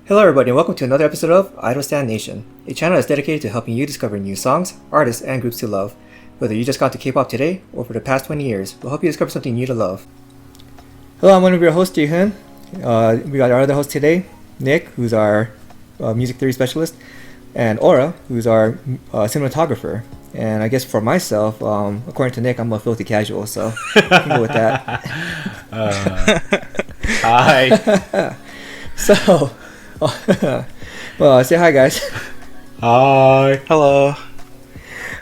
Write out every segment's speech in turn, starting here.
Hello everybody and welcome to another episode of Idol Stan Nation, a channel that's dedicated to helping you discover new songs, artists, and groups to love. Whether you just got to K-pop today or for the past 20 years, we'll help you discover something new to love. Hello, I'm one of your hosts, Wheein. We got our other host today, Nick, who's our music theory specialist, and Aura, who's our cinematographer. And I guess for myself, according to Nick, I'm a filthy casual, so I can go with that. Hi. So, well, say hi, guys. Hi. Hello.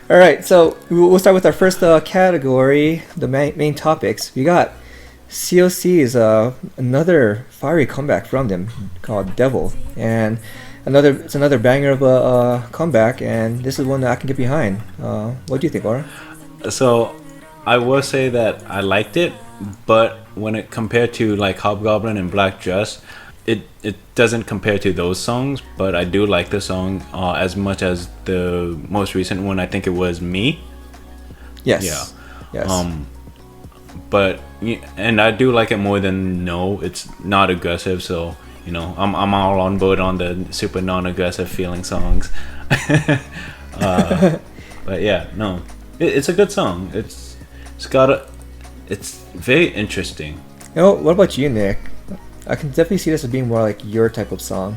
All right, so we'll start with our first category, the main topics. We got CLC's another fiery comeback from them called Devil, and it's another banger of a comeback, and this is one that I can get behind. What do you think, Aura? So, I will say that I liked it, but when it compared to like Hobgoblin and Black Dress, it doesn't compare to those songs. But I do like the song as much as the most recent one. I think it was Me. Yes. Yeah. Yes. But and I do like it more than No. It's not aggressive, so you know I'm all on board on the super non-aggressive feeling songs. But yeah, no, it's a good song. It's very interesting. You know, what about you, Nick? I can definitely see this as being more like your type of song.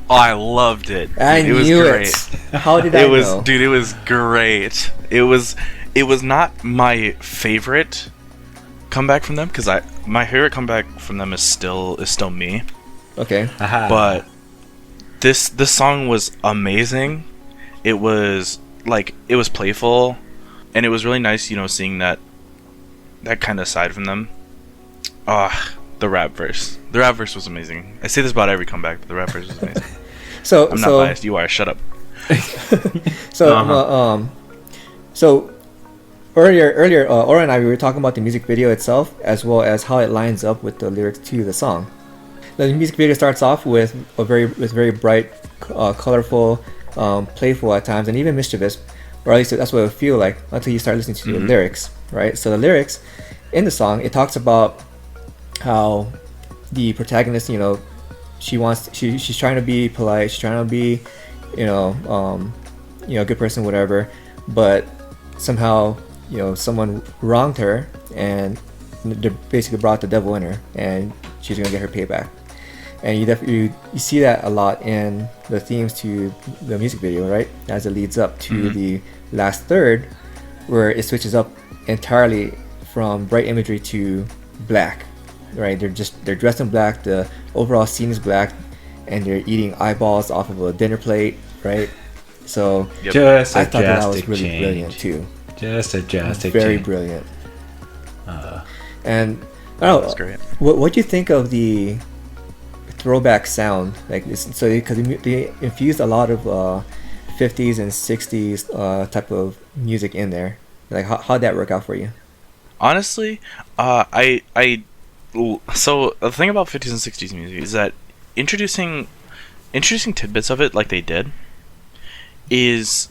Oh, I loved it. It was great. How did I know? Dude, it was great. It was not my favorite comeback from them, because my favorite comeback from them is still Me. Okay. But this song was amazing. It was playful, and it was really nice, seeing that kind of side from them. The rap verse. The rap verse was amazing. I say this about every comeback, but the rap verse was amazing. I'm not biased. You are. Shut up. So earlier, Aura and I, we were talking about the music video itself, as well as how it lines up with the lyrics to the song. The music video starts off with very bright, colorful, playful at times, and even mischievous, or at least that's what it would feel like until you start listening to the lyrics, right? So the lyrics in the song, it talks about how the protagonist, she's trying to be polite, she's trying to be, a good person, whatever, but somehow, someone wronged her, and they basically brought the devil in her, and she's gonna get her payback. And you see that a lot in the themes to the music video, right? As it leads up to the last third, where it switches up entirely from bright imagery to black. Right, they're dressed in black. The overall scene is black, and they're eating eyeballs off of a dinner plate. Right, so I thought that was really brilliant too. Just a drastic very change. Brilliant. And I don't know, that's great. What do you think of the throwback sound? Like this, so because they infused a lot of 50s and 60s type of music in there. Like how'd that work out for you? Honestly, so the thing about 50s and 60s music is that introducing tidbits of it like they did it's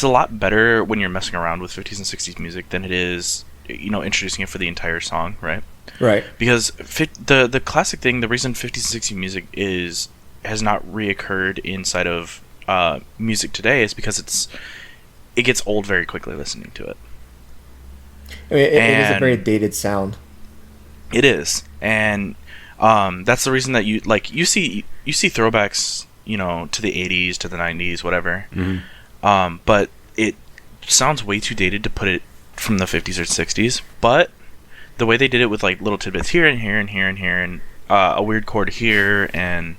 a lot better when you're messing around with 50s and 60s music than it is introducing it for the entire song, right? Right. Because the classic thing, the reason 50s and 60s music has not reoccurred inside of music today is because it gets old very quickly listening to it. I mean, it is a very dated sound. It is, and that's the reason that you see throwbacks, to the 80s, to the 90s, whatever. But it sounds way too dated to put it from the 50s or 60s. But the way they did it with like little tidbits here and here and here and here, and a weird chord here, and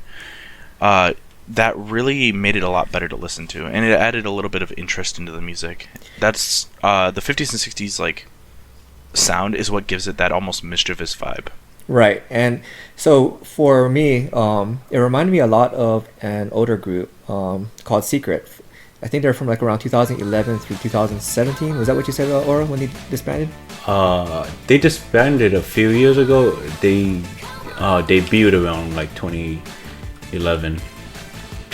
that really made it a lot better to listen to, and it added a little bit of interest into the music. That's the 50s and 60s like sound is what gives it that almost mischievous vibe. Right. And so for me, it reminded me a lot of an older group called Secret. I think they're from like around 2011 through 2017. Was that what you said, Aura, when they disbanded? They disbanded a few years ago. They debuted around like 2011.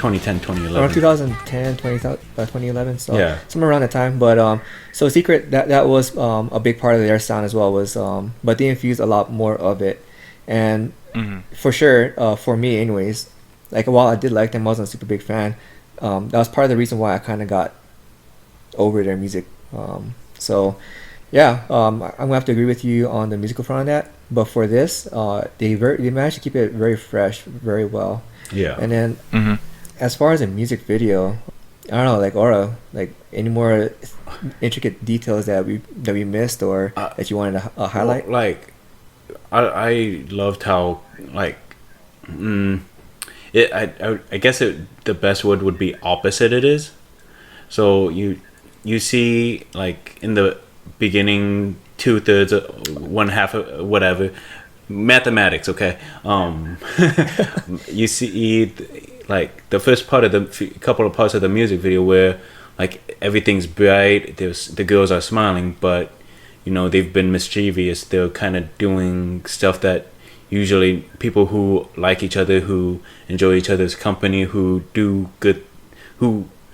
2010, 2011. Around 2010, 2011, so yeah, somewhere around that time. But so Secret, that was a big part of their sound as well. Was but they infused a lot more of it, and for sure, for me anyways, like while I did like them, I wasn't a super big fan. That was part of the reason why I kind of got over their music. So yeah, I'm gonna have to agree with you on the musical front on that. But for this, they managed to keep it very fresh, very well. Yeah. And then Mm-hmm. as far as a music video, I don't know, like Aura, like any more intricate details that we missed or that you wanted to highlight? Well, like, I loved how like, it. I guess the best word would be opposite. It is. So you see like in the beginning 2/3, 1/2, whatever, mathematics. Okay. You see like the first part of couple of parts of the music video where like everything's bright. The girls are smiling, but they've been mischievous. They're kind of doing stuff that usually people who like each other, who enjoy each other's company, who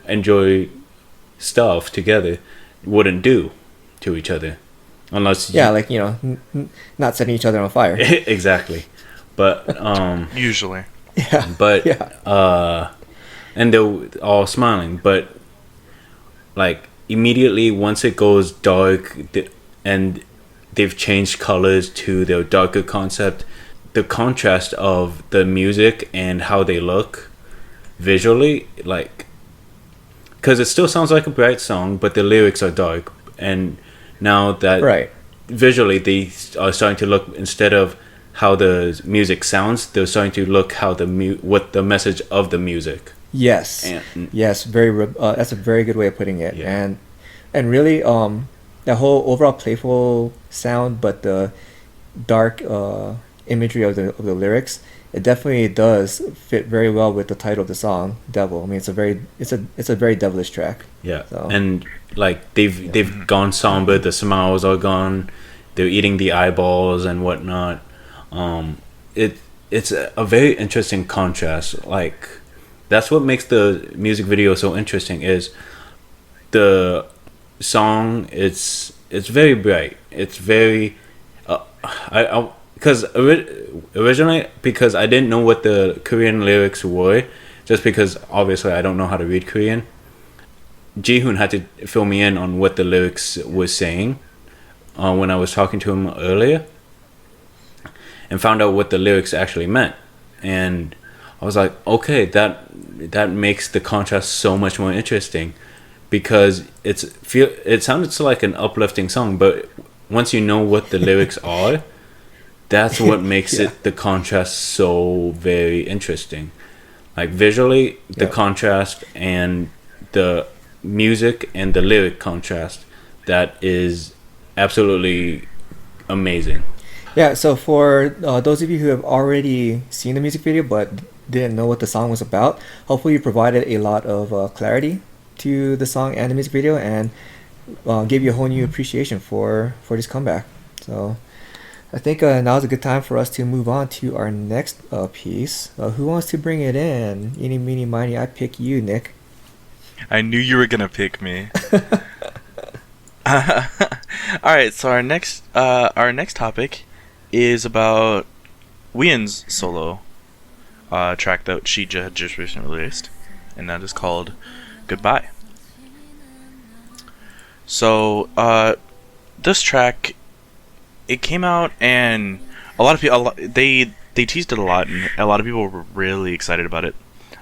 enjoy stuff together wouldn't do to each other, unless like not setting each other on fire. exactly. But Usually. Yeah. but Yeah. and they're all smiling, but like immediately once it goes dark and they've changed colors to their darker concept, the contrast of the music and how they look visually, like, because it still sounds like a bright song but the lyrics are dark, and now that Right. visually they are starting to look, instead of how the music sounds, they're starting to look how what the message of the music. Yes. And- Yes. That's a very good way of putting it. Yeah. And really, that whole overall playful sound, but the dark imagery of the lyrics, it definitely does fit very well with the title of the song, "Devil." I mean, it's a very devilish track. Yeah, So- and like they've gone somber. The smiles are gone. They're eating the eyeballs and whatnot. It's a very interesting contrast. Like, that's what makes the music video so interesting. Is the song? It's very bright. It's very because originally, because I didn't know what the Korean lyrics were, just because obviously I don't know how to read Korean. Jihoon had to fill me in on what the lyrics were saying when I was talking to him earlier, and found out what the lyrics actually meant. And I was like, okay, that makes the contrast so much more interesting, because it sounded like an uplifting song, but once you know what the lyrics are, that's what makes Yeah. it the contrast so very interesting. Like visually, the Yeah. contrast and the music and the lyric contrast, that is absolutely amazing. Yeah, so for those of you who have already seen the music video but didn't know what the song was about, hopefully you provided a lot of clarity to the song and the music video, and gave you a whole new appreciation for this comeback. So I think now's a good time for us to move on to our next piece. Who wants to bring it in? Eeny, meeny, miny, I pick you, Nick. I knew you were gonna pick me. All right, so our next topic is about Wheein's solo track that she had just recently released, and that is called "Goodbye." So this track, it came out, and a lot of people they teased it a lot, and a lot of people were really excited about it.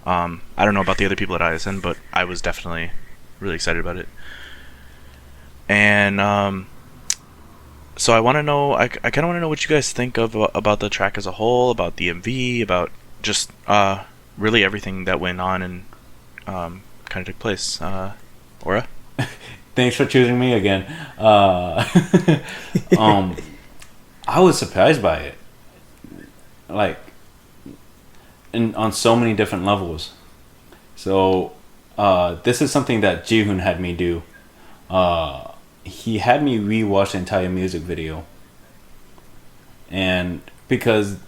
I don't know about the other people at ISN, but I was definitely really excited about it. And so I want to know, I kind of want to know what you guys think of about the track as a whole, about the MV, about just really everything that went on and kind of took place. Aura? Thanks for choosing me again. I was surprised by it, like, on so many different levels. So this is something that Jihoon had me do. He had me rewatch the entire music video, and because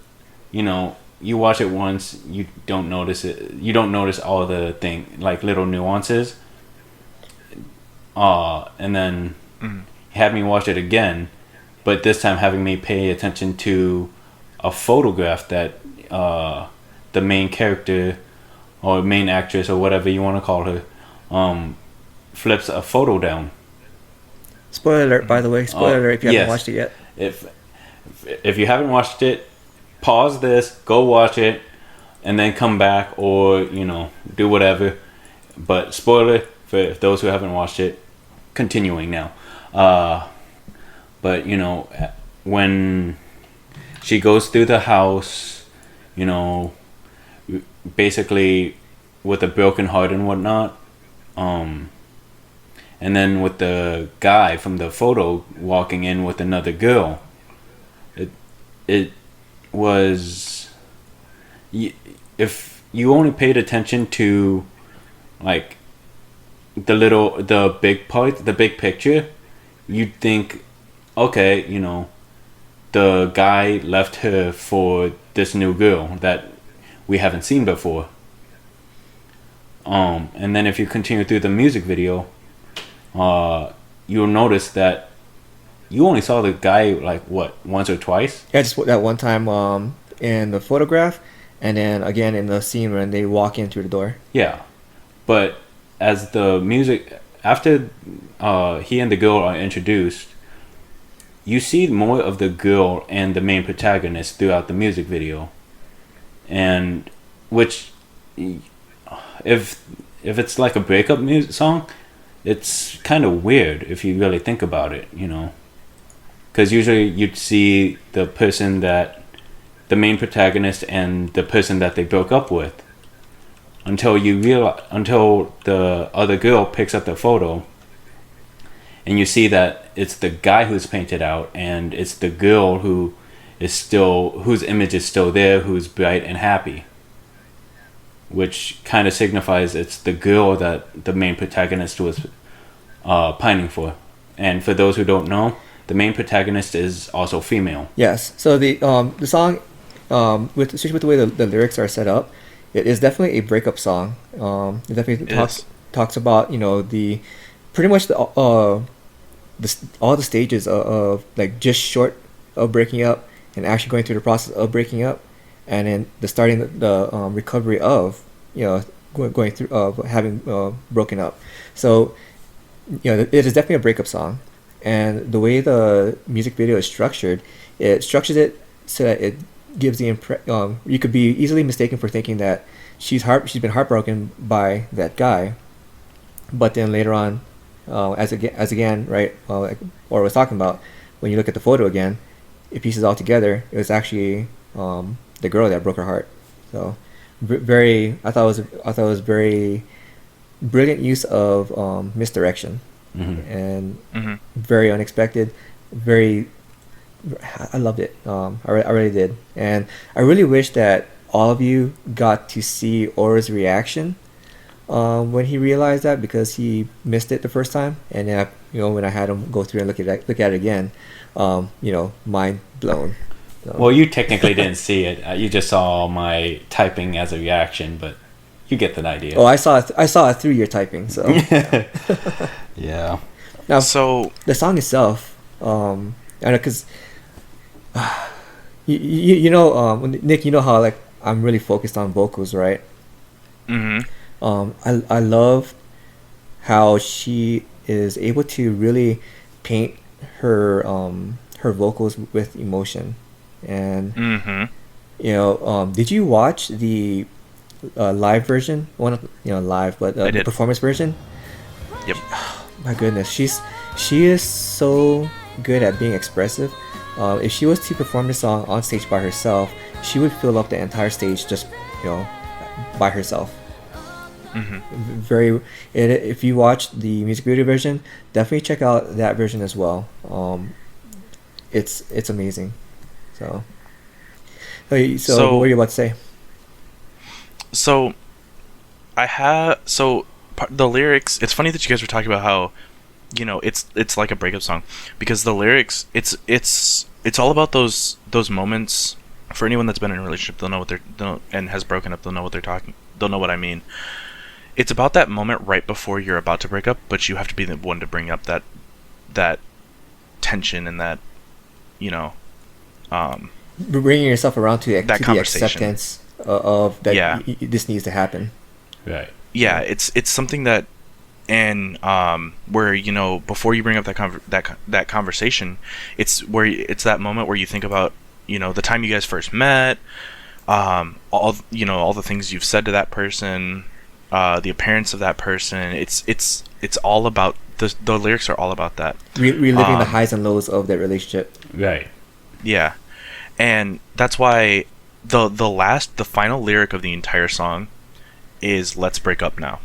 you watch it once, you don't notice it. You don't notice all the like little nuances. And then he had me watch it again, but this time having me pay attention to a photograph that the main character or main actress or whatever you want to call her flips a photo down. Spoiler alert, by the way. Spoiler alert if you haven't watched it yet. If you haven't watched it, pause this, go watch it, and then come back, or do whatever. But spoiler for those who haven't watched it. Continuing now, but when she goes through the house, basically with a broken heart and whatnot, and then with the guy from the photo walking in with another girl, it was, if you only paid attention to like the big part, the big picture, you'd think, okay, the guy left her for this new girl that we haven't seen before. And then if you continue through the music video, you'll notice that you only saw the guy like once or twice. Yeah, just that one time in the photograph, and then again in the scene when they walk in through the door. Yeah, but as the music, after he and the girl are introduced, you see more of the girl and the main protagonist throughout the music video, and which, if it's like a breakup music song, it's kind of weird if you really think about it, because usually you'd see the person that the main protagonist and the person that they broke up with, until the other girl picks up the photo and you see that it's the guy who's painted out and it's the girl whose image is still there, who's bright and happy, which kind of signifies it's the girl that the main protagonist was pining for. And for those who don't know, the main protagonist is also female. Yes. So the song, especially with the way the lyrics are set up, it is definitely a breakup song. It definitely talks about the pretty much all the stages of like just short of breaking up and actually going through the process of breaking up, and then the starting the recovery of going through having broken up. So it is definitely a breakup song, and the way the music video is structured, it structures it so that it gives the you could be easily mistaken for thinking that she's been heartbroken by that guy, but then later on, as again, right, like Aura was talking about, when you look at the photo again, it pieces all together. It was actually the girl that broke her heart. So I thought it was very brilliant use of misdirection, and very unexpected. I loved it. I really did, and I really wish that all of you got to see Aura's reaction when he realized that, because he missed it the first time, and then when I had him go through and look at it again, mind blown. So. Well, you technically didn't see it. You just saw my typing as a reaction, but you get the idea. Oh, I saw it through your typing. So yeah. Now, so the song itself, I know, because Nick, you know how like I'm really focused on vocals, right? I love how she is able to really paint her vocals with emotion, and did you watch the live version? Live, but the performance version. Yep. My goodness, she is so good at being expressive. If she was to perform the song on stage by herself, she would fill up the entire stage just by herself. If you watch the music video version, definitely check out that version as well. It's amazing. So what were you about to say? So the lyrics. It's funny that you guys were talking about how it's like a breakup song, because the lyrics, it's all about those moments. For anyone that's been in a relationship, they'll know what and has broken up, they'll know what I mean. It's about that moment right before you're about to break up, but you have to be the one to bring up that tension and that bringing yourself around to the acceptance of that. Yeah. This needs to happen. Right. Yeah, it's something that, and where, you know, before you bring up that conversation, it's that moment where you think about, you know, the time you guys first met, all the things you've said to that person, the appearance of that person. It's all about the lyrics are all about that. Reliving the highs and lows of that relationship. Right. Yeah, and that's why the final lyric of the entire song is "Let's break up now."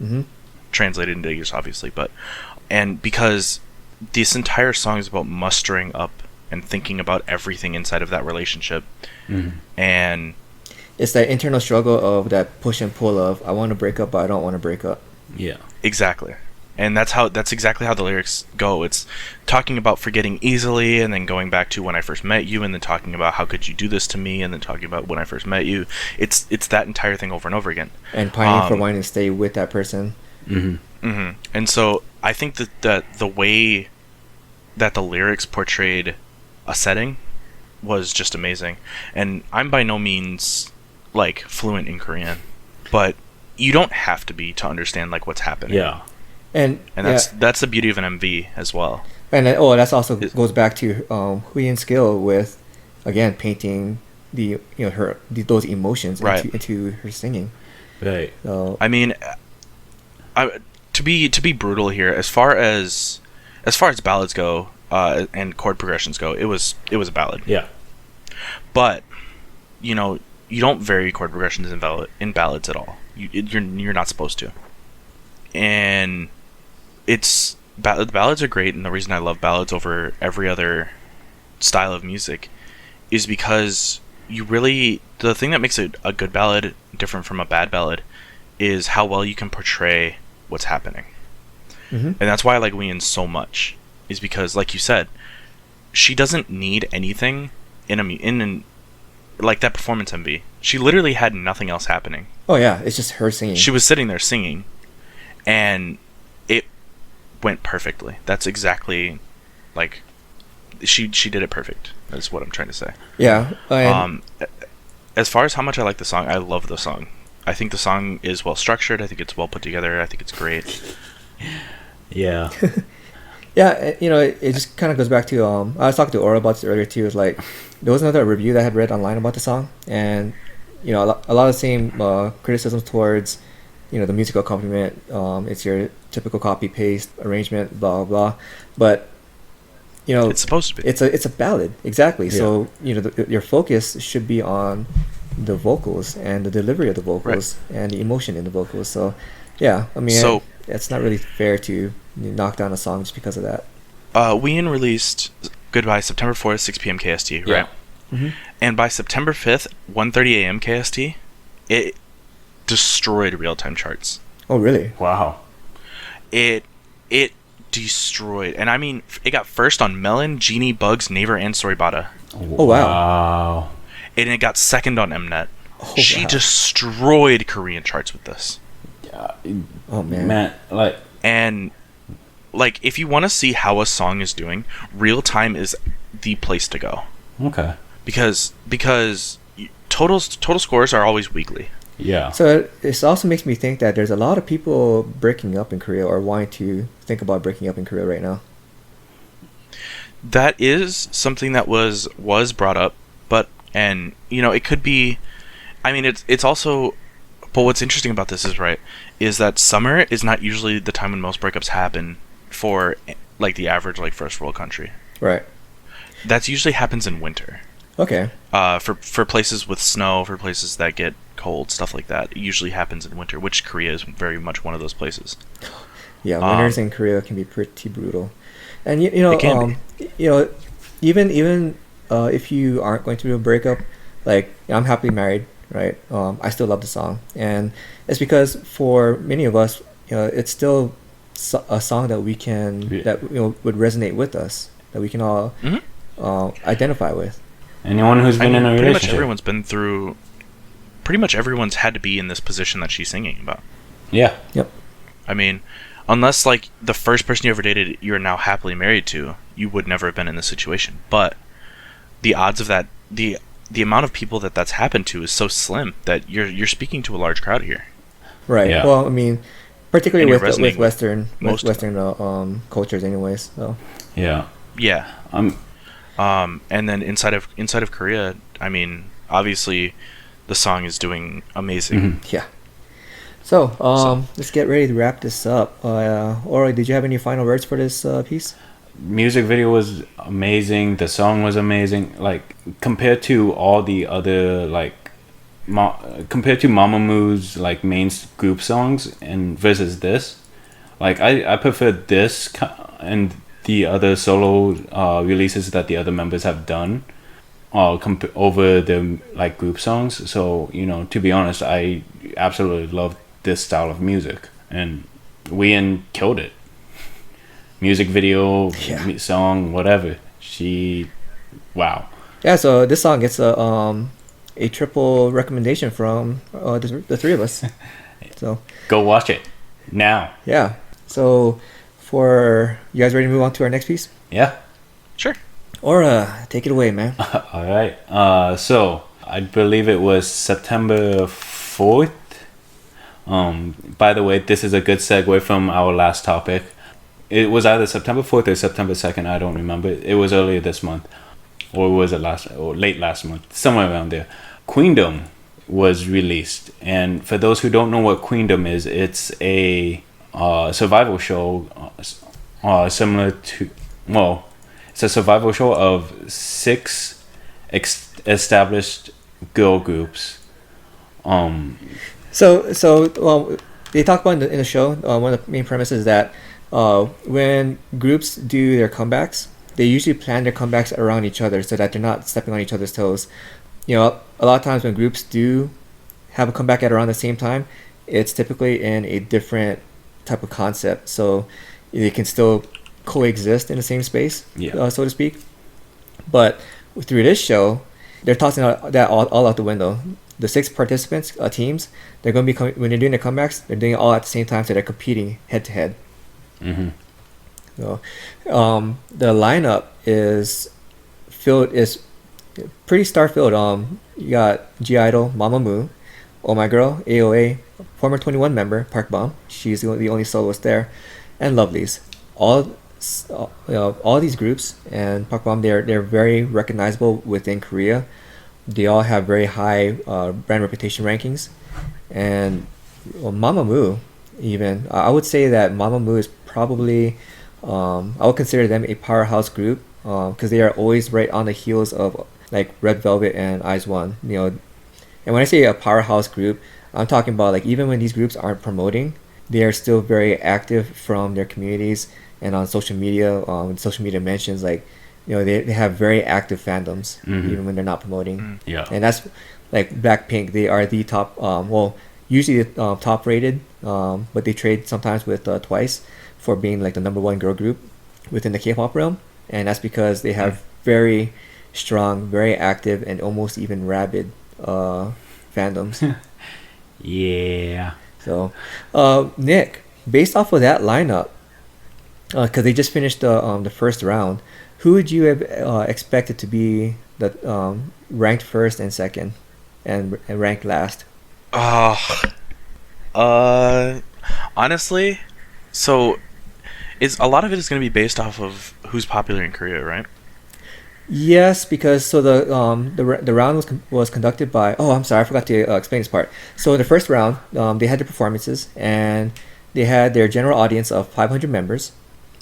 Mm-hmm. Translated into English, obviously, and because this entire song is about mustering up and thinking about everything inside of that relationship, and it's that internal struggle of that push and pull of I want to break up, but I don't want to break up. Yeah. exactly. And that's exactly how the lyrics go. It's talking about forgetting easily, and then going back to when I first met you, and then talking about how could you do this to me, and then talking about when I first met you. It's that entire thing over and over again. And pining for wanting to stay with that person. And so I think that the way that the lyrics portrayed a setting was just amazing. And I'm by no means like fluent in Korean, but you don't have to be to understand like what's happening. Yeah. And that's the beauty of an MV as well. And that's also goes back to Wheein's skill with, again, painting those emotions into her singing. Right. So, I mean, to be brutal here, as far as ballads go and chord progressions go, it was a ballad. Yeah. But you know, you don't vary chord progressions in ballads at all. You're not supposed to. And the ballads are great, and the reason I love ballads over every other style of music is because the thing that makes a good ballad different from a bad ballad is how well you can portray what's happening. And that's why I like Wheein so much, is because, like you said, she doesn't need anything in like that performance MV. She literally had nothing else happening. Oh yeah, it's just her singing. She was sitting there singing, and it went perfectly. That's exactly, like, she did it perfect. That's what I'm trying to say. Yeah. As far as how much I like the song, I love the song. I think the song is well structured. I think it's well put together. I think it's great. Yeah. Yeah, it just kind of goes back to I was talking to Aura about this earlier too. It's like there was another review that I had read online about the song, and a lot of the same criticisms towards the musical accompaniment. It's your typical copy paste arrangement, blah blah blah. But it's supposed to be. It's a ballad, exactly. Yeah. So your focus should be on the vocals and the delivery of the vocals and the emotion in the vocals. So yeah, I mean, it's not really fair to knock down a song just because of that. Wheein released Goodbye September 4th, 6 p.m. KST, right? Yeah. And by September 5th, 1:30 a.m. KST, it destroyed real-time charts. Oh, really? Wow. It destroyed. And I mean, it got first on Melon, Genie, Bugs, Naver, and Soribata. Oh, wow. And it got second on Mnet. Oh, she wow. destroyed Korean charts with this. Oh, man. And like, if you want to see how a song is doing, real time is the place to go. Okay. Because total scores are always weekly. Yeah. So it also makes me think that there's a lot of people breaking up in Korea or wanting to think about breaking up in Korea right now. That is something that was brought up, and it could be. I mean, it's also. But what's interesting about this is that summer is not usually the time when most breakups happen for like the average like first world country. Right. That usually happens in winter. Okay. For places with snow, for places that get cold, stuff like that, it usually happens in winter, which Korea is very much one of those places. Yeah, winters in Korea can be pretty brutal, and It can even if you aren't going to do a breakup, like I'm happily married, right? I still love the song, and it's because for many of us, it's still a song that we can would resonate with us, that we can all identify with. Anyone who's been in a relationship. Pretty much everyone's had to be in this position that she's singing about. Yeah. Yep. I mean, unless like the first person you ever dated you're now happily married to, you would never have been in this situation. But the odds of that, the the amount of people that's happened to is so slim that you're speaking to a large crowd here. Right. Yeah. Well, I mean, particularly And you're with resonating with Western most of Western cultures, anyways. So Yeah. Yeah. And then inside of Korea, I mean, obviously, the song is doing amazing. yeah. So let's get ready to wrap this up. Ori, did you have any final words for this piece? Music video was amazing. The song was amazing. Like compared to all the other like, compared to Mamamoo's like main group songs and versus this, like I prefer this and the other solo releases that the other members have done, over the like group songs. So to be honest, I absolutely love this style of music, and Wheein killed it. Music video, song, whatever. Wow. Yeah. So this song gets a triple recommendation from the three of us. So Go watch it now. yeah. So for you guys ready to move on to our next piece? Yeah. Sure. Or take it away, man. All right. So I believe it was September 4th. By the way, this is a good segue from our last topic. It was either September 4th or September 2nd. I don't remember. It was earlier this month, or was it late last month? Somewhere around there. Queendom was released, and for those who don't know what Queendom is, it's a survival show, similar to it's a survival show of 6 established girl groups. So they talk about in the show. One of the main premises is that when groups do their comebacks, they usually plan their comebacks around each other so that they're not stepping on each other's toes. A lot of times when groups do have a comeback at around the same time, it's typically in a different type of concept, so they can still coexist in the same space, so to speak. But through this show, they're tossing that all out the window. The 6 participants, teams, they're going to be when they're doing their comebacks, they're doing it all at the same time, so they're competing head to head. So, the lineup is pretty star filled. You got G Idol, Mamamoo, Oh My Girl, AOA, former 21 member Park Bom. She's the only soloist there, and Lovelies. All these groups and Park Bom, they're very recognizable within Korea. They all have very high brand reputation rankings, and Mamamoo, even I would say that Mamamoo is probably I would consider them a powerhouse group because they are always right on the heels of like Red Velvet and IZ*ONE. And when I say a powerhouse group, I'm talking about like even when these groups aren't promoting, they are still very active from their communities and on social media. Social media mentions like they have very active fandoms even when they're not promoting. Yeah. And that's like Blackpink. They are the top. Usually top rated, but they trade sometimes with Twice for being like the number 1 girl group within the K-pop realm, and that's because they have very strong, very active, and almost even rabid fandoms. Yeah. So, Nick, based off of that lineup, because they just finished the first round, who would you have expected to be the ranked first and second, and ranked last? Honestly, so a lot of it is going to be based off of who's popular in Korea, right? Yes, because the round was conducted by. Oh, I'm sorry, I forgot to explain this part. So in the first round, they had their performances and they had their general audience of 500 members,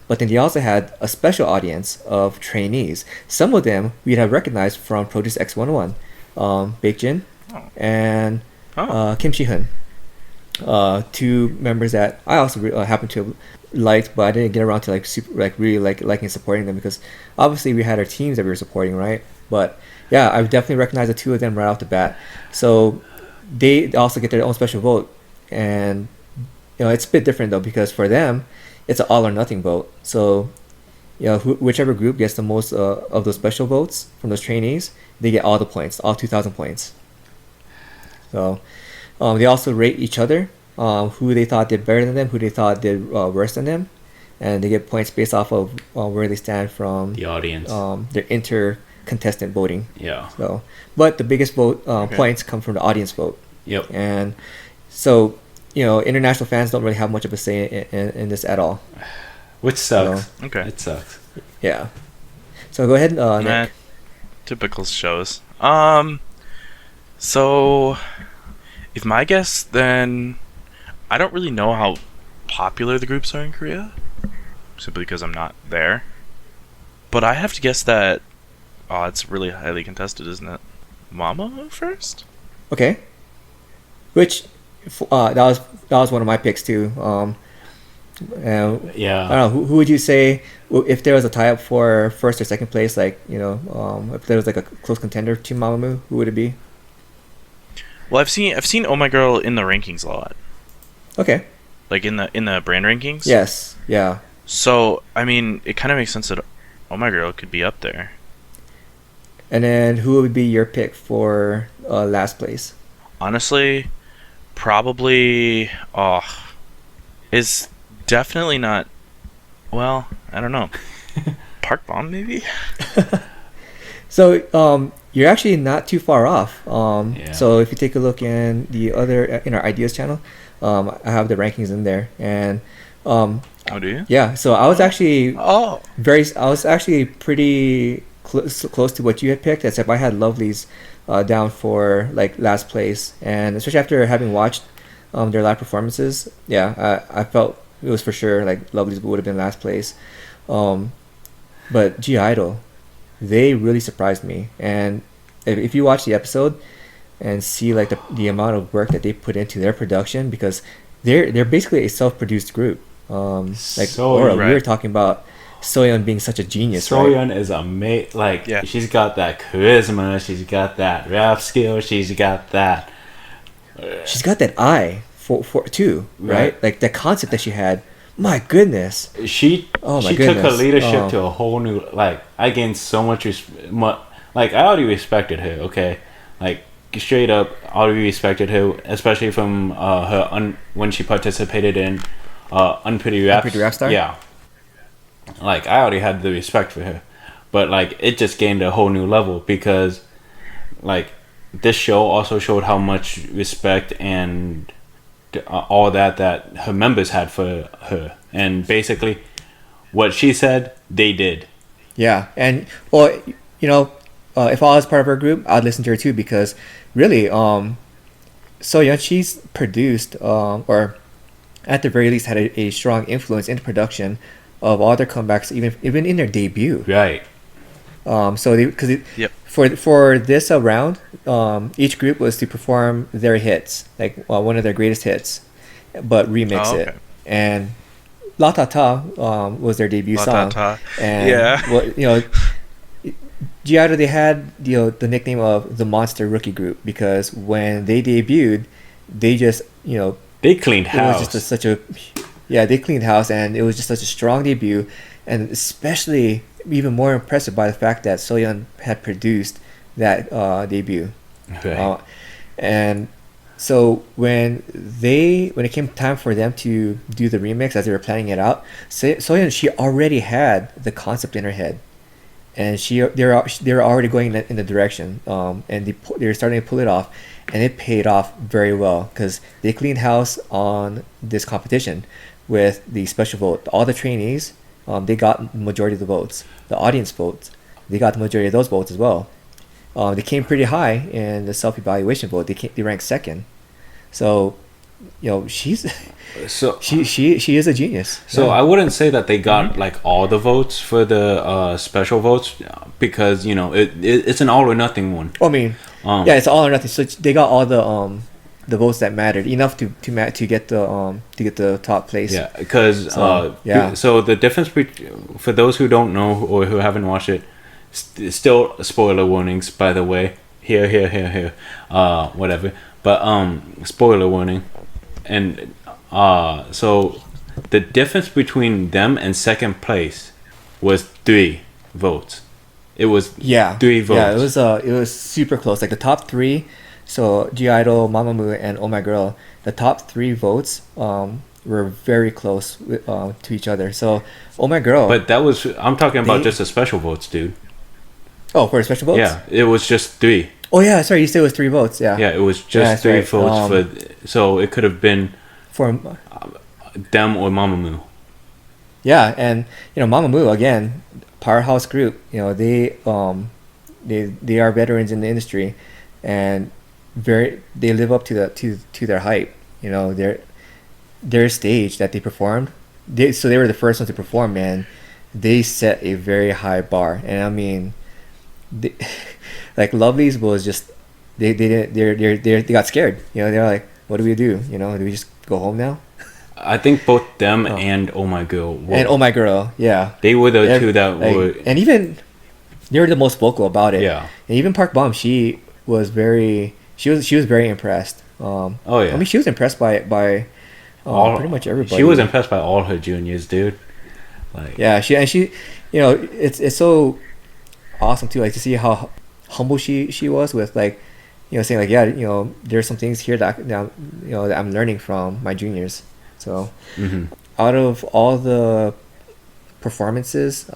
but then they also had a special audience of trainees. Some of them we'd have recognized from Produce X101, Baekjin and Kim Shi-hun. 2 members that I also happen to have liked, but I didn't get around to really liking and supporting them because obviously we had our teams that we were supporting, right? But yeah, I definitely recognize the 2 of them right off the bat. So they also get their own special vote, and it's a bit different though because for them it's an all or nothing vote. So whichever group gets the most of those special votes from those trainees, they get all the points, all 2,000 points. So they also rate each other, who they thought did better than them, who they thought did worse than them, and they get points based off of where they stand from The audience. their interconnectedness contestant voting. Yeah. So, but the biggest vote Okay. points come from the audience vote. Yep. And so, international fans don't really have much of a say in this at all. Which sucks. Okay. It sucks. Yeah. So go ahead, Nah, Nick. typical shows. So if my guess, then I don't really know how popular the groups are in Korea, simply because I'm not there. But I have to guess that it's really highly contested, isn't it? Mama first? Okay. Which that was one of my picks too. Yeah. I don't know who would you say if there was a tie up for first or second place, like if there was like a close contender to Mamamoo, who would it be? Well, I've seen Oh My Girl in the rankings a lot, Okay. like in the brand rankings. Yes. Yeah. So I mean, it kind of makes sense that Oh My Girl could be up there. And then who would be your pick for last place? Honestly, probably is definitely not. Well, I don't know. Park Bom maybe. So you're actually not too far off. Yeah. So if you take a look in our ideas channel, I have the rankings in there, and Oh, do you? yeah. So I was actually Oh, I was actually pretty close to what you had picked, except I had Lovely's down for like last place, and especially after having watched their live performances, yeah, I felt it was for sure like Lovely's would have been last place. But G Idol, they really surprised me, and if you watch the episode and see like the amount of work that they put into their production, because they're basically a self-produced group. Like So Aura, we right. were talking about Soyeon being such a genius, right? Soyeon is amazing. Like, Yeah. she's got that charisma. She's got that rap skill. She's got that. She's got that eye for too, right? Right. Like the concept that she had. My goodness. She Oh my she took her goodness. leadership Oh. to a whole new. Like, I gained so much like, I already respected her. Okay, like straight up, I already respected her, especially from when she participated in Unpretty Rap. Unpretty Rap Star? Yeah. Like, I already had the respect for her, but like it just gained a whole new level because, like, this show also showed how much respect and all that her members had for her, and basically what she said they did. Yeah, and well, if I was part of her group, I'd listen to her too, because really, Soyeon, she's produced or at the very least had a strong influence in the production of all their comebacks, even in their debut. Right. So Yep. for this round, each group was to perform their hits, like one of their greatest hits, but remix Oh, it. okay. And La Ta Ta was their debut La song. Ta Ta. And Yeah. well, G-Idol, they had the nickname of the Monster Rookie Group, because when they debuted, they just They cleaned it house. was just they cleaned house, and it was just such a strong debut, and especially even more impressive by the fact that Soyeon had produced that debut. Right. And so when it came time for them to do the remix, as they were planning it out, Soyeon, she already had the concept in her head, and they were already going in the direction, and they were starting to pull it off, and it paid off very well, because they cleaned house on this competition with the special vote. All the trainees, they got the majority of the votes. The audience votes, they got the majority of those votes as well. They came pretty high in the self-evaluation vote. They ranked second. So, she's So she is a genius. So Yeah. I wouldn't say that they got like all the votes for the special votes, because it's an all or nothing one. I mean, yeah, it's all or nothing. So they got all the votes that mattered, enough to get the top place. Yeah, because yeah. So the difference for those who don't know or who haven't watched it, still spoiler warnings, by the way. Here, whatever. But spoiler warning, and so the difference between them and second place was 3 votes. It was 3 votes. Yeah, it was super close. Like the top 3, so G-Idol, Mamamoo, and Oh My Girl, the top 3 votes were very close to each other. So Oh My Girl, But I'm talking about just the special votes, dude. Oh, for special votes? Yeah, it was just 3. Oh yeah, sorry, you said it was 3 votes. Yeah. Yeah, it was Yeah, just that's 3 right. votes so it could have been For them or Mamamoo. yeah, and Mamamoo again, powerhouse group. They are veterans in the industry, and they live up to to their hype. Their stage that they performed. They were the first ones to perform, man. They set a very high bar, and I mean, they, like Lovely's was just they got scared. They're like, what do we do? Do we just go home now? I think both them and Oh My Girl And Oh My Girl, yeah, they were the two that were. and even they were the most vocal about it. Yeah. And even Park Bom, she was very impressed. Oh yeah. I mean, she was impressed by pretty much everybody. She was impressed by all her juniors, dude. Like Yeah, she it's so awesome too, like to see how humble she was with like saying like, yeah, there's some things here that that I'm learning from my juniors. So out of all the performances,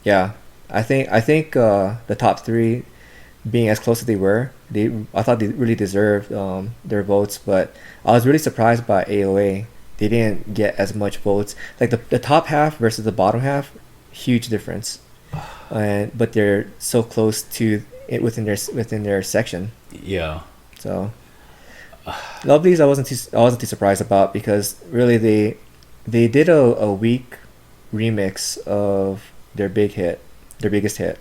yeah, I think the top 3 being as close as they were, I thought they really deserved their votes, but I was really surprised by AOA. They didn't get as much votes. Like the top half versus the bottom half, huge difference. But they're so close to it within their section. yeah. So Lovely's I wasn't too surprised about, because really they did a weak remix of their biggest hit,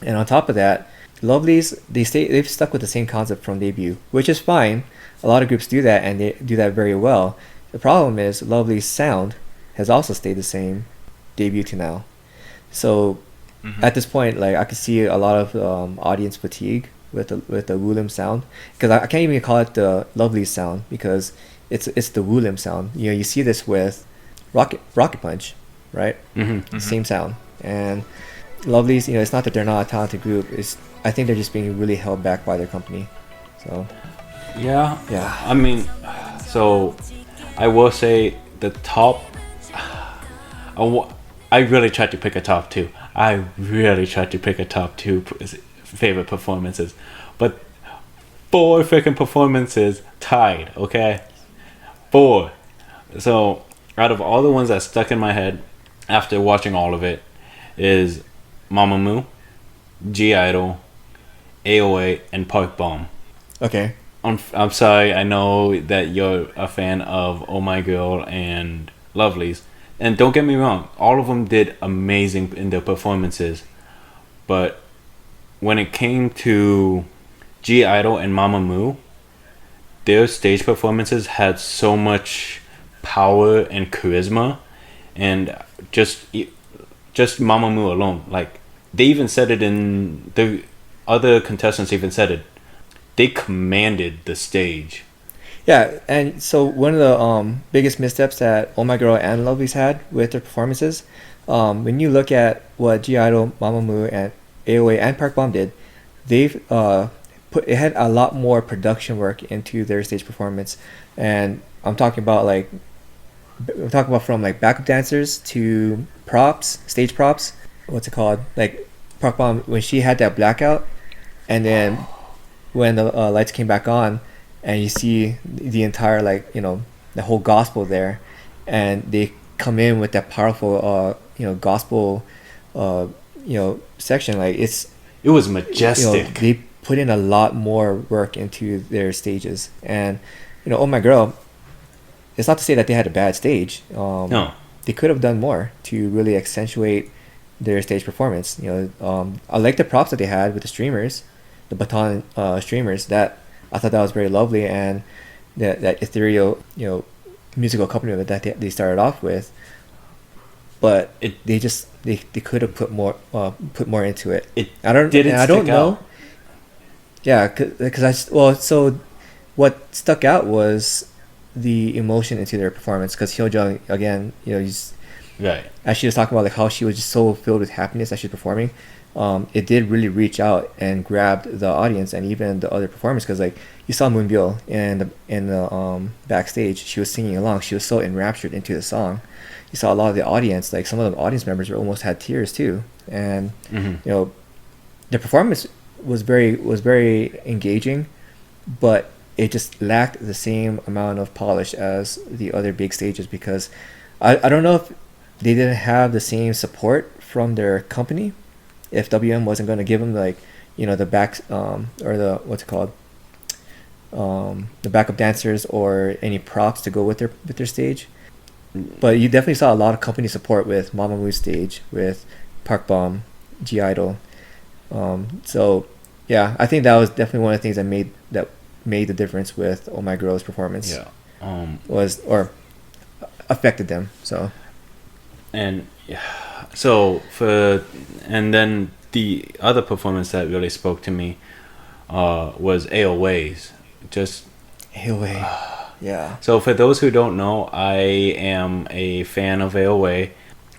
and on top of that, Lovely's they've stuck with the same concept from debut, which is fine. A lot of groups do that, and they do that very well. The problem is Lovely's sound has also stayed the same debut to now. So at this point, like I could see a lot of audience fatigue with the Wheein sound, because I can't even call it the Lovely sound, because it's the Wheein sound. You see this with Rocket Punch, right? Same sound. And Lovely's, it's not that they're not a talented group. I think they're just being really held back by their company. So Yeah. yeah. I mean, so I will say the top. I really tried to pick a top 2. I really tried to pick a top 2 favorite performances, but 4 freaking performances tied. Okay, 4. So out of all the ones that stuck in my head after watching all of it is Mamamoo, G-Idol, AOA, and Park Bom. Okay. I'm sorry, I know that you're a fan of Oh My Girl and Lovely's, and don't get me wrong, all of them did amazing in their performances, but when it came to G-Idol and Mamamoo, their stage performances had so much power and charisma, and just Mamamoo alone, like they even said it, in the other contestants even said it, they commanded the stage. Yeah, and so one of the biggest missteps that Oh My Girl and Lovely's had with their performances, when you look at what G-Idol, Mamamoo, and AOA and Park Bom did, they've it had a lot more production work into their stage performance, and I'm talking about from like backup dancers to props, stage props. What's it called? Like Park Bom, when she had that blackout, and then when the lights came back on, and you see the entire the whole gospel there, and they come in with that powerful gospel section, like it was majestic. They put in a lot more work into their stages, and Oh My Girl, it's not to say that they had a bad stage. No, they could have done more to really accentuate their stage performance. I like the props that they had with the streamers, the baton streamers. That I thought that was very lovely, and that ethereal musical accompaniment that they started off with. But they could have put more into it. I don't know. Out. Yeah, because so what stuck out was the emotion into their performance, because Hyojung, again, he's right, as she was talking about, like how she was just so filled with happiness as she's performing. It did really reach out and grabbed the audience and even the other performers, because like you saw Moonbyul in the backstage, she was singing along, she was so enraptured into the song. You saw a lot of the audience, like some of the audience members almost had tears too, and the performance was very engaging, but it just lacked the same amount of polish as the other big stages because I don't know if they didn't have the same support from their company. If WM wasn't going to give them like, the back or the what's it called, the backup dancers or any props to go with their stage. But you definitely saw a lot of company support with Mamamoo's stage, with Park Bom, G Idol. So yeah, I think that was definitely one of the things that made the difference with Oh My Girl's performance. Yeah. Was or affected them. So. And and then the other performance that really spoke to me was AOA's. Just AOA. Yeah. So for those who don't know, I am a fan of AOA,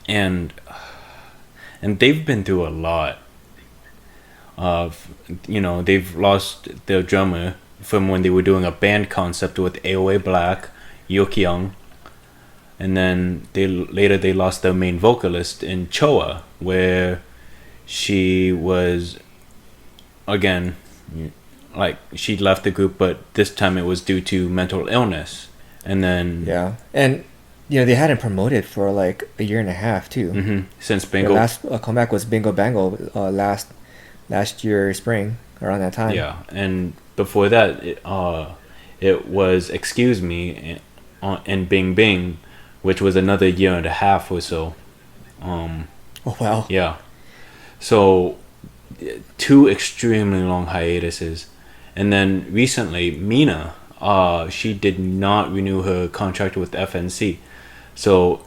and they've been through a lot. They've lost their drummer from when they were doing a band concept with AOA Black, Yokyung, and then they lost their main vocalist in Choa, where she was again. Like she left the group, but this time it was due to mental illness, and then and they hadn't promoted for like a year and a half too. Mm-hmm. Since Bingo, their last comeback was Bingo Bango last year spring around that time. Yeah, and before that, it was Excuse Me and Bing Bing, which was another year and a half or so. Oh wow. Yeah, so 2 extremely long hiatuses. And then recently, Mina, she did not renew her contract with FNC. So,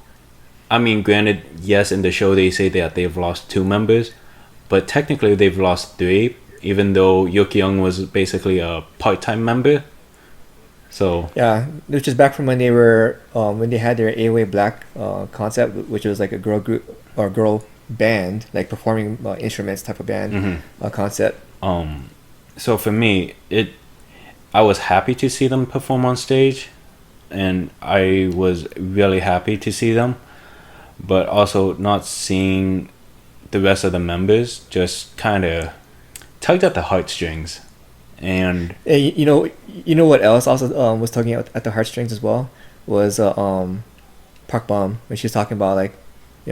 I mean, granted, yes, in the show they say that they've lost 2 members, but technically they've lost 3, even though Yokyung was basically a part-time member. So yeah, which is back from when they were when they had their AOA Black concept, which was like a girl group or girl band, like performing instruments type of band concept. So for me, I was happy to see them perform on stage, and I was really happy to see them, but also not seeing the rest of the members just kind of tugged at the heartstrings. And you know what else also was tugging at the heartstrings as well was Park Bom, when she was talking about like,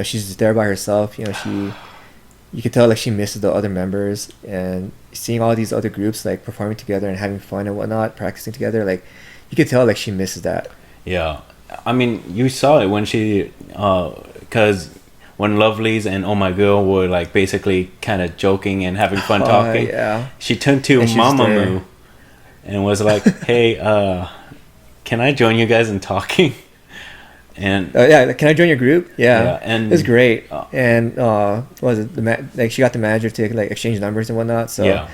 she's just there by herself. You could tell like she misses the other members, and seeing all these other groups like performing together and having fun and whatnot, practicing together, like you could tell like she misses that. Yeah, I mean, you saw it when she, because when Lovelyz and Oh My Girl were like basically kind of joking and having fun talking, she turned to Mamamoo and was like, "Hey, can I join you guys in talking?" And can I join your group? Yeah, and it was great. And what was it like she got the manager to like exchange numbers and whatnot. So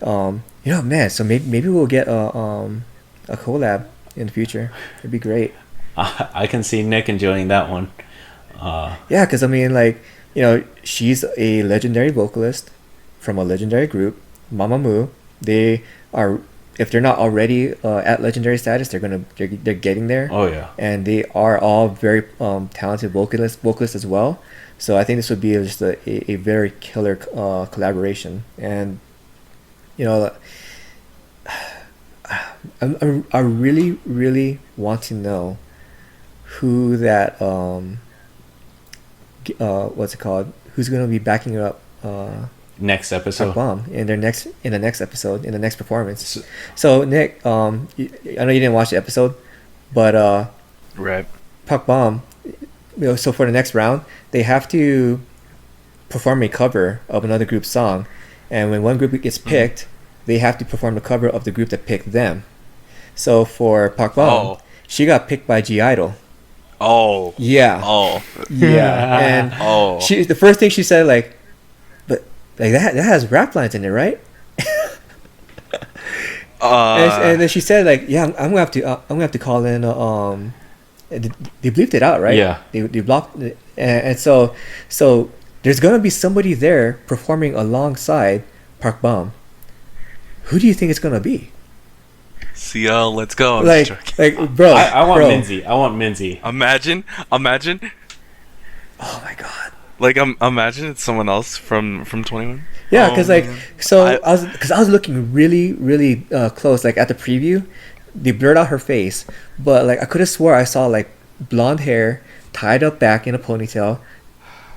man, so maybe we'll get a collab in the future. It'd be great. I can see Nick enjoying that one. Because I mean, like, she's a legendary vocalist from a legendary group, Mamamoo. They are, if they're not already at legendary status, they're getting there. Oh yeah, and they are all very talented vocalists as well. So I think this would be just a very killer collaboration. And I really really want to know who that what's it called? Who's going to be backing up next episode? Park Bom in the next episode, in the next performance. So Nick, I know you didn't watch the episode, but right, Park Bom. So for the next round, they have to perform a cover of another group's song, and when one group gets picked, they have to perform the cover of the group that picked them. So for Park Bom, she got picked by G Idol. Oh. Yeah. Oh. Yeah. And she, the first thing she said, like, but like that has rap lines in it, right? And then she said, like, yeah, I'm gonna have to call in. They bleeped it out, right? Yeah. They blocked it. And so there's gonna be somebody there performing alongside Park Bom. Who do you think it's gonna be? CL, let's go. Like, bro. I want Minzy. I want Minzy. Imagine. Oh my god. Like, imagine it's someone else from 21. Yeah, because like, man. so I- I was looking really, really close, like at the preview, they blurred out her face, but like I could have swore I saw like blonde hair tied up back in a ponytail,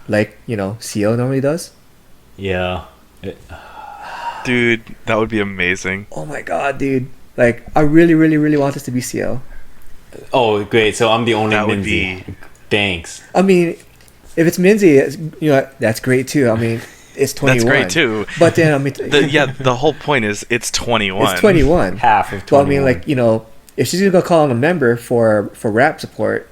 like CO normally does. Yeah. Dude, that would be amazing. Oh my god, dude! Like I really, really, really want this to be CO. Oh, great. So I'm the only That would Minzy. be- Thanks. I mean, if it's Minzy, that's great too. I mean, it's 21. That's great too. But then I mean, The whole point is it's 21. it's 21. Half of 21. Well, I mean, like if she's gonna call on a member for rap support,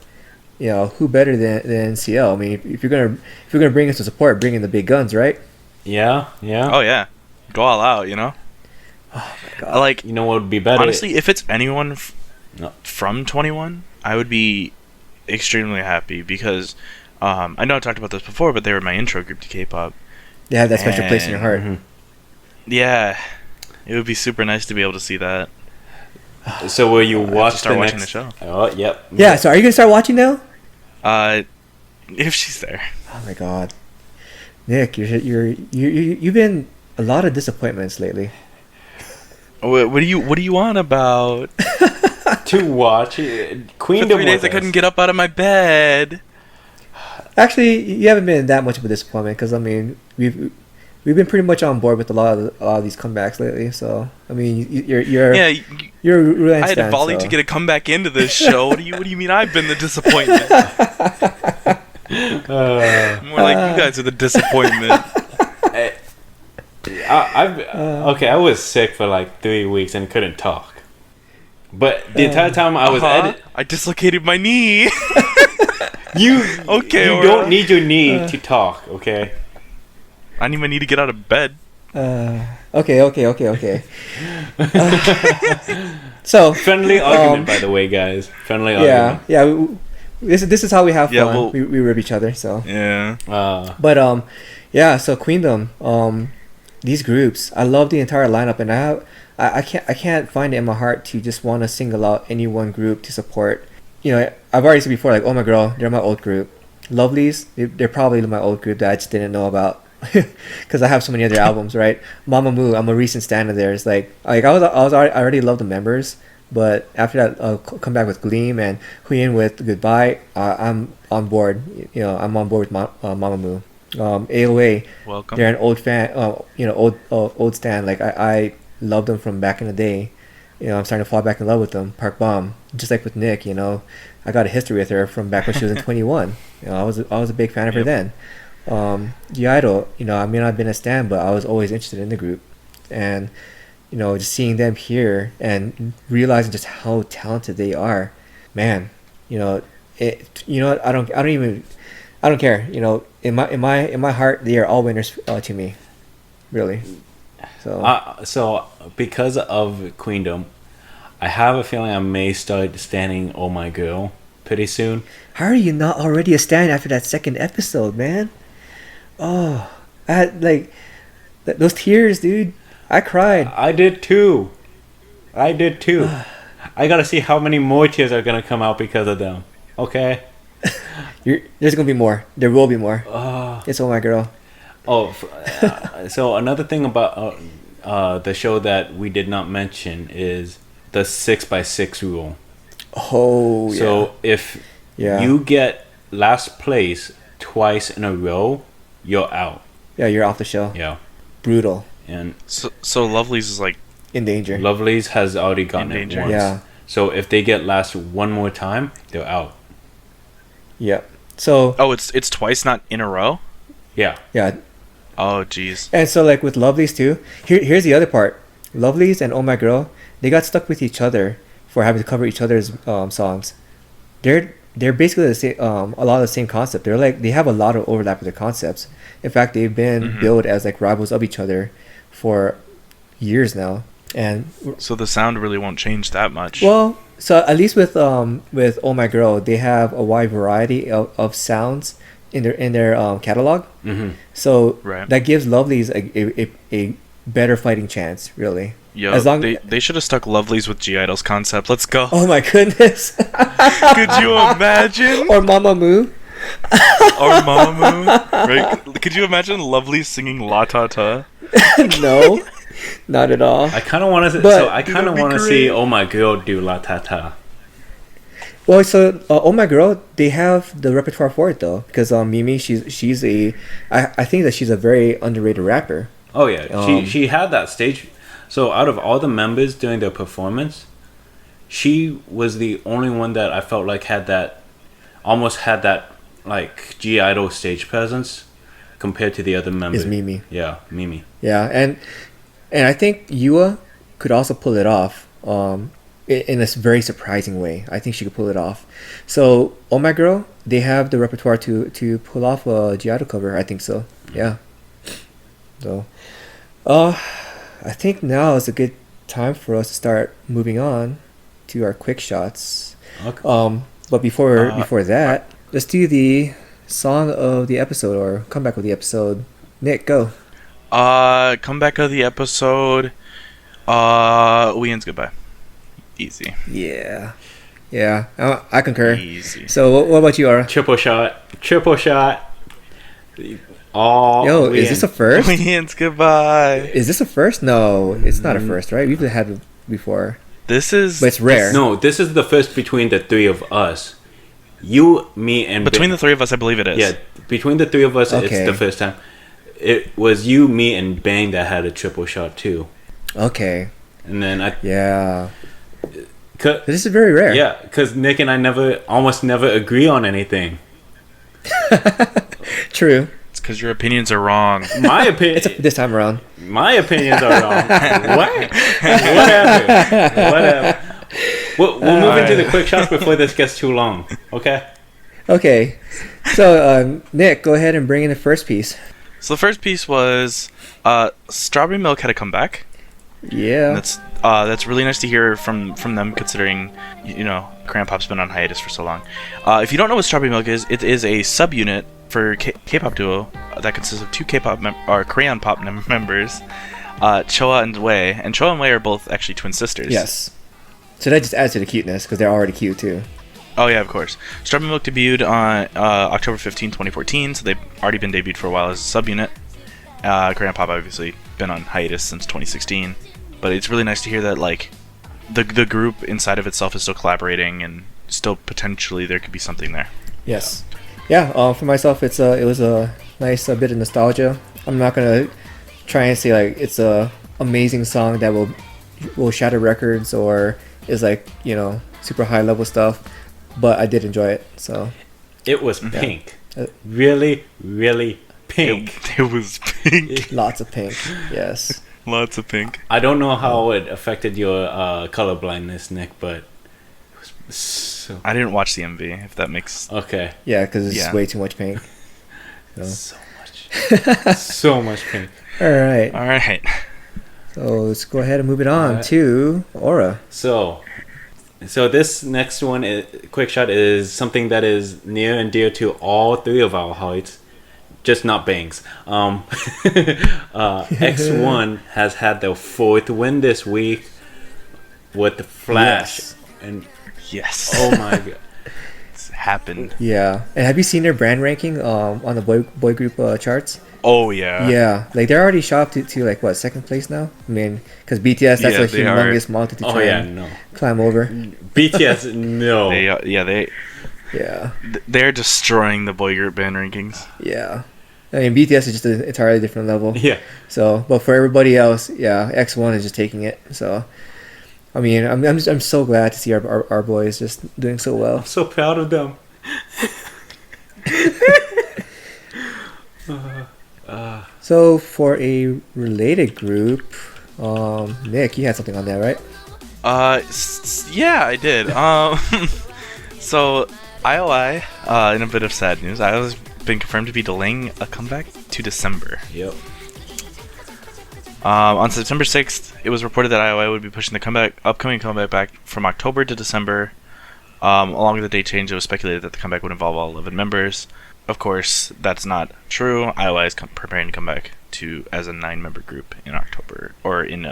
who better than CL? I mean, if you're gonna bring us to support, bring in the big guns, right? Yeah, yeah. Oh yeah, go all out. Oh my god! Like, You know what would be better? honestly, if it's anyone No. from 21, I would be extremely happy because I know I talked about this before, but they were my intro group to K-pop. They have that special place in your heart. Mhm. Yeah, it would be super nice to be able to see that. So will you watch start the watching next... the show. Oh, yep. Yeah. So are you gonna start watching now? If she's there. Oh my god, Nick, you've been a lot of disappointments lately. What do you want about? To watch Queendom For 3 days with I us. couldn't get up out of my bed. Actually, you haven't been that much of a disappointment because I mean we've been pretty much on board with a lot of these comebacks lately. So I mean you're Yeah, you're a Wheein I had stan, volleyed so. to get a comeback into this show. What do you mean I've been the disappointment? More like you guys are the disappointment. I was sick for like 3 weeks and couldn't talk. But the entire time I was I dislocated my knee. you Okay, you Aura. don't need your knee to talk, okay? I need my knee to get out of bed. Okay. So Friendly argument, by the way, guys. Friendly yeah, argument. this is how we have Yeah, fun. well- we rib each other. So, Yeah. but yeah. So Queendom, these groups, I love the entire lineup, and I can't find it in my heart to just want to single out any one group to support. I've already said before, like, oh my girl, they're my old group. Lovelies, they're probably my old group that I just didn't know about because I have so many other albums, right? Mamamoo, I'm a recent stan of theirs. Like I already love the members, but after that, come back with Gleam and Wheein with Goodbye, I'm on board. I'm on board with Mamamoo. AOA, Welcome. they're an old fan. Old stan. Like I loved them from back in the day. I'm starting to fall back in love with them. Park Bom, just like with Nick. I got a history with her from back when she was in 21. I was a big fan of her then. G-Idol, I mean, I've been a stan, but I was always interested in the group, and just seeing them here and realizing just how talented they are, man. I don't care. In my heart, they are all winners to me, really. So because of Queendom, I have a feeling I may start standing Oh My Girl pretty soon. How are you not already a stan after that second episode, man? Oh, I had those tears, dude. I cried. I did too. I gotta see how many more tears are gonna come out because of them. Okay. There's gonna be more. There will be more. Uh, It's Oh My Girl. So another thing about the show that we did not mention is the 6x6 rule. Oh, yeah. So if you get last place twice in a row, you're out. Yeah, you're off the show. Yeah. Brutal. And So Lovelyz is like In danger. Lovelyz has already gotten In it danger. once. Yeah. So if they get last one more time, they're out. Yep. So it's twice, not in a row. Yeah. yeah, Oh jeez. and so like with Lovelyz too. Here's the other part. Lovelyz and Oh My Girl, they got stuck with each other for having to cover each other's songs. They're basically the same. A lot of the same concept. They have a lot of overlap with their concepts. In fact, they've been billed as like rivals of each other for years now. And So the sound really won't change that much. well, so at least with Oh My Girl, they have a wide variety of sounds in their catalog. Mm-hmm. So Right. that gives Lovelyz a better fighting chance, really. Yo, as long- they should have stuck Lovelyz with G-Idol's concept. Let's go. Oh my goodness! Could you imagine? Or Mamamoo. Or Mamamoo. Right? Could you imagine Lovely singing La Ta Ta? No, not at all. I kind of want to. But- So I kind of That'd be want to great. see Oh My Girl do La Ta Ta. Well, so Oh My Girl, they have the repertoire for it though, because Mimi, she's a, I think that she's a very underrated rapper. Oh yeah, Um, she had that stage. So out of all the members doing their performance, she was the only one that I felt like almost had that like G Idol stage presence compared to the other members. Is Mimi. Yeah, Mimi. Yeah, and I think Yua could also pull it off. In a very surprising way. I think she could pull it off. So, Oh My Girl, they have the repertoire to pull off a Giotto cover. I think so. Yeah. So, I think now is a good time for us to start moving on to our quick shots. Okay. But before that, let's do the song of the episode or comeback of the episode. Nick, go. Comeback of the episode. Wheein's Goodbye. Easy. Yeah. Yeah, I concur. Easy. So, what about you, Aura? Triple shot. All Yo, we is this in. a first? Wheein's Goodbye. Is this a first? No, it's not a first, right? We've had it before, This is but it's rare. No, this is the first between the three of us. You, me, and between the three of us. I believe it is. Yeah, between the three of us, Okay. it's the first time. It was you, me, and Bang that had a triple shot too. Okay. And then Yeah. 'cause- This is very rare. yeah, because Nick and I almost never agree on anything. True. It's because your opinions are wrong. My opinion, This time around. my opinions are wrong. What? Whatever. We'll move into the quick shots before this gets too long. Okay. Okay. So, Nick, go ahead and bring in the first piece. So the first piece was Strawberry Milk had a comeback. Yeah. And that's really nice to hear from them, considering Korean pop's been on hiatus for so long. If you don't know what Strawberry Milk is, it is a subunit for K-pop duo that consists of two Korean pop members, Choa and Wei. And Choa and Wei are both actually twin sisters. Yes. So that just adds to the cuteness because they're already cute too. Oh yeah, of course. Strawberry Milk debuted on October 15, 2014, so they've already been debuted for a while as a subunit. Korean pop obviously been on hiatus since 2016, but it's really nice to hear that like the group inside of itself is still collaborating and still potentially there could be something there. Yes. Yeah. For myself, it was a nice bit of nostalgia. I'm not gonna try and say like it's a amazing song that will shatter records or is like super high level stuff, but I did enjoy it. So It was pink. Really, really pink. It was pink. lots of pink. Yes. Lots of pink. I don't know how it affected your color blindness, Nick, but it was so I didn't watch the MV, if that makes... okay. Yeah, because it's Yeah. way too much pink. So. So much, so much pink. All right. All right. So let's go ahead and move it on Alright. to Aura. So this next one, quick shot, is something that is near and dear to all three of our hearts, just not Bangs. X1 has had their fourth win this week with the Flash, Yes. and Yes. oh my god, It's happened. Yeah. And have you seen their brand ranking on the boy group charts? Oh, yeah. Yeah. Like they're already shot to like what, second place now? I mean, because BTS, that's Yeah, a they are. humongous mountain to oh try yeah, and no, climb over. BTS, no, Yeah. They're destroying the boy group band rankings. Yeah. I mean, BTS is just an entirely different level. yeah. So, but for everybody else, yeah, X1 is just taking it. So, I mean, I'm so glad to see our boys just doing so well. I'm so proud of them. So, for a related group, Nick, you had something on there, right? Yeah, I did. So IOI, in a bit of sad news, IOI has been confirmed to be delaying a comeback to December. Yep. On September 6th, it was reported that IOI would be pushing the upcoming comeback back from October to December. Along with the date change, it was speculated that the comeback would involve all 11 members. Of course, that's not true. IOI is preparing to come back as a 9-member group in October or in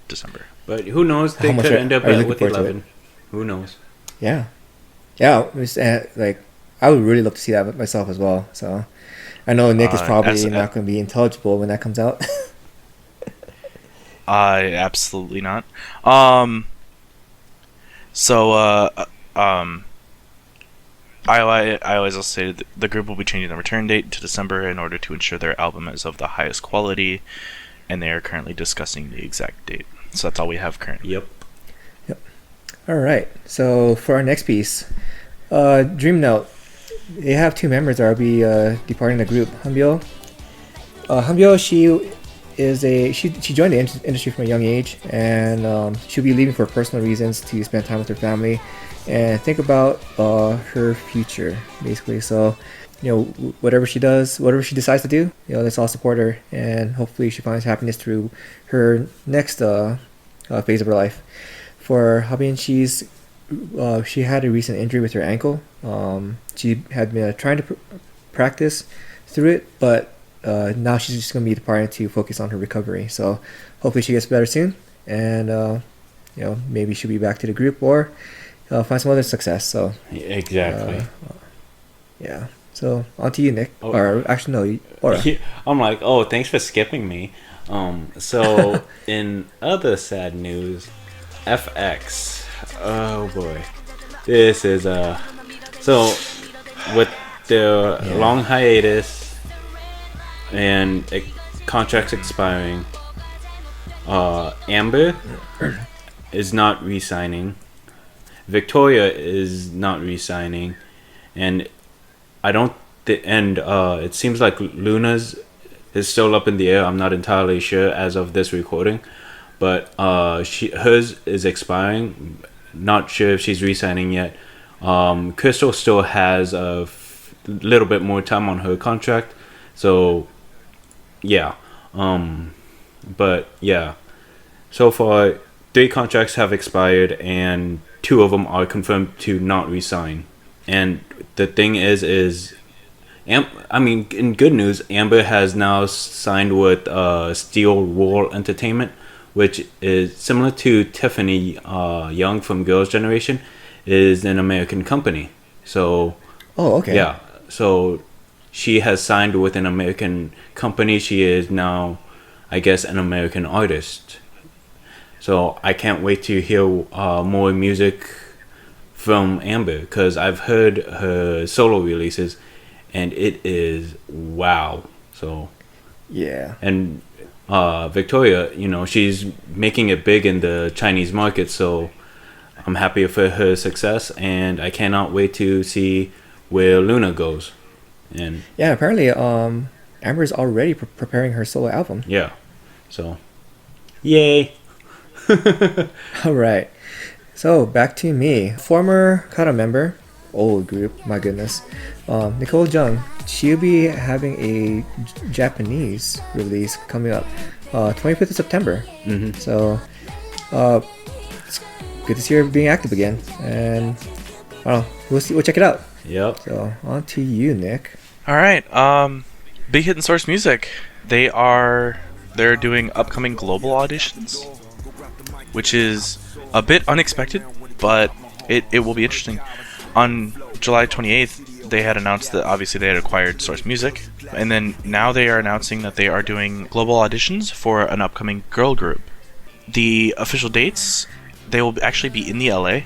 December. But who knows? They How much could are- end up are you looking with forward to 11. Who knows? Yeah. Yeah. It's, like, I would really love to see that myself as well. So I know Nick is probably not going to be intelligible when that comes out. Absolutely not. So I always will say that the group will be changing the return date to December in order to ensure their album is of the highest quality, and they are currently discussing the exact date. So that's all we have currently. Yep. All right. So for our next piece, Dream Note. They have 2 members that will be departing the group. Hanbyo. Hanbyo, she joined the industry from a young age, and she'll be leaving for personal reasons to spend time with her family and think about her future, basically. So, whatever she does, whatever she decides to do, let's all support her, and hopefully she finds happiness through her next phase of her life. For Habin, she had a recent injury with her ankle. She had been trying to practice through it, but now she's just going to be departing to focus on her recovery. So hopefully she gets better soon, and maybe she'll be back to the group or find some other success. So exactly. Yeah. So on to you, Nick. Oh. Or actually, no, Aura. I'm like, oh, thanks for skipping me. So in other sad news, FX. Oh boy, this is so with the long hiatus and contracts expiring. Amber is not re-signing. Victoria is not re-signing, and it seems like Luna's is still up in the air. I'm not entirely sure as of this recording, but hers is expiring. Not sure if she's re-signing yet. Crystal still has a little bit more time on her contract, so yeah. But yeah, so far 3 contracts have expired, and 2 of them are confirmed to not re-sign. And the thing is in good news, Amber has now signed with Steel Roll Entertainment, which is similar to Tiffany Young from Girls' Generation, is an American company. So, okay. Yeah, so she has signed with an American company. She is now, I guess, an American artist. So I can't wait to hear more music from Amber, because I've heard her solo releases, and it is wow. So yeah. And Victoria, she's making it big in the Chinese market, so I'm happy for her success, and I cannot wait to see where Luna goes. And yeah, apparently Amber's already preparing her solo album. Yeah, so yay. All right, so back to me. Former Kara member, old group, my goodness, Nicole Jung. She'll be having a Japanese release coming up 25th of September. Mm-hmm. So it's good to see her being active again, and we'll check it out. Yep. So on to you, Nick. All right. Big Hit and Source Music. They're doing upcoming global auditions, which is a bit unexpected, but it will be interesting. On July 28th, they had announced that obviously they had acquired Source Music, and then now they are announcing that they are doing global auditions for an upcoming girl group. The official dates, they will actually be in the LA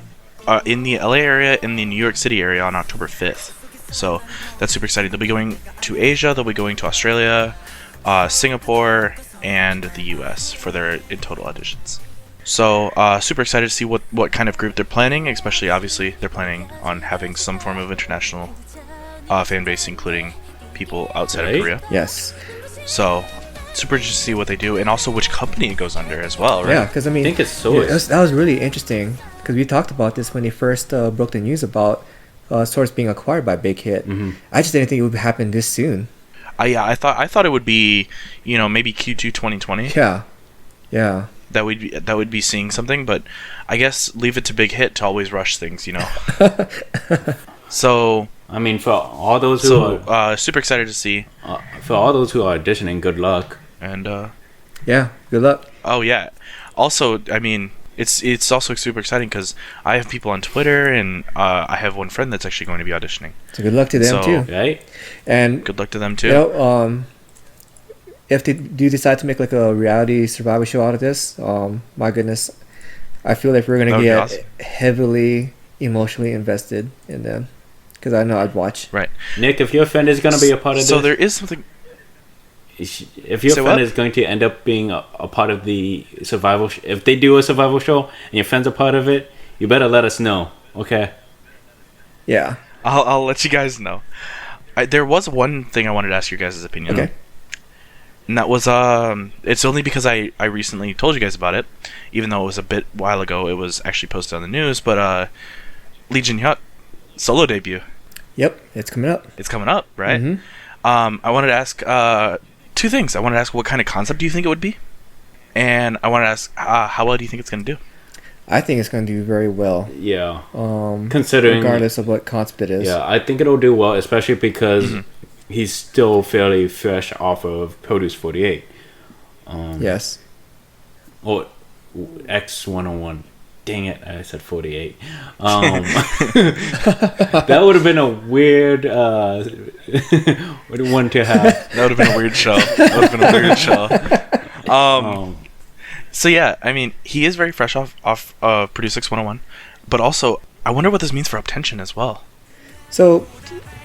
area, in the New York City area on October 5th. So that's super exciting. They'll be going to Asia, they'll be going to Australia, Singapore, and the US for their in total auditions. So super excited to see what kind of group they're planning, especially obviously they're planning on having some form of international fan base, including people outside of Korea. Yes. So super interested to see what they do, and also which company it goes under as well, right? Yeah, because I think it's Source. That was really interesting, because we talked about this when they first broke the news about Source being acquired by Big Hit. Mm-hmm. I just didn't think it would happen this soon. I thought it would be, maybe Q2 2020. Yeah. That would be seeing something, but I guess leave it to Big Hit to always rush things, So I mean, for all those who are super excited to see. For all those who are auditioning, good luck. And yeah, good luck. Oh yeah. Also, I mean, it's also super exciting because I have people on Twitter, and I have one friend that's actually going to be auditioning. So good luck to them too. Right? And Good luck to them too. you know, if they do decide to make like a reality survival show out of this, my goodness, I feel like we're gonna That would be get awesome. heavily emotionally invested in them, because I know I'd watch. Right. Nick, if your friend is going to be a part of So this, there is something. if your Say friend what? is going to end up being a part of the survival, if they do a survival show and your friend's a part of it, you better let us know. Okay. Yeah. I'll let you guys know. There was one thing I wanted to ask your guys' opinion. Okay. And that was it's only because I recently told you guys about it, even though it was a bit while ago. It was actually posted on the news, but Lee Jin Hyuk solo debut. Yep. It's coming up. It's coming up, right? Mhm. I wanted to ask two things. I wanted to ask what kind of concept do you think it would be, and I wanted to ask how well do you think it's going to do? I think it's going to do very well. Yeah. Um, Considering, regardless of what concept it is. yeah, I think it'll do well, especially because he's still fairly fresh off of Produce 48. Yes. Or X101. Dang it, I said 48. That would have been a weird one to have. That would have been a weird show. That would have been a weird show. So yeah, I mean, he is very fresh off Produce 601, but also I wonder what this means for Uptension as well. So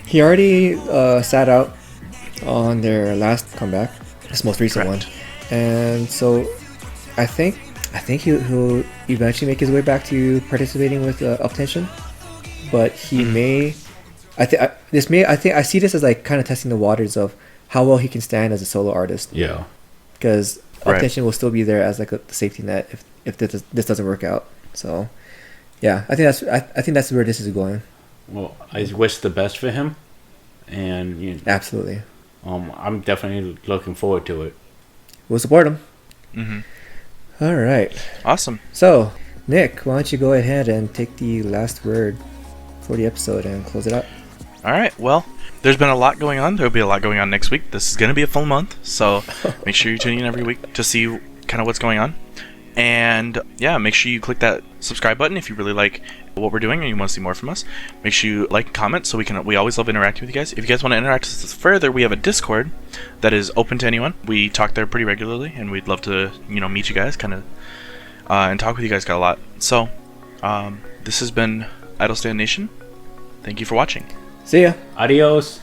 he already sat out on their last comeback, this most recent Correct. one, and so I think he'll eventually make his way back to participating with Uptension, but he may. I see this as like kind of testing the waters of how well he can stand as a solo artist, Yeah. because Right. Uptension will still be there as like the safety net if this doesn't work out. So yeah, I think that's where this is going. Well, I wish the best for him, and Absolutely, I'm definitely looking forward to it. we'll support him. Mm-hmm. All right. Awesome. So, Nick, why don't you go ahead and take the last word for the episode and close it up? All right. Well, there's been a lot going on. There'll be a lot going on next week. This is going to be a full month, so make sure you tune in every week to see kind of what's going on. And yeah, make sure you click that subscribe button if you really like what we're doing and you want to see more from us. Make sure you like and comment so we always love interacting with you guys. If you guys want to interact with us further, we have a Discord that is open to anyone. We talk there pretty regularly, and we'd love to meet you guys kind of and talk with you guys a lot. So this has been Idle Stand Nation. Thank you for watching. See ya. Adios.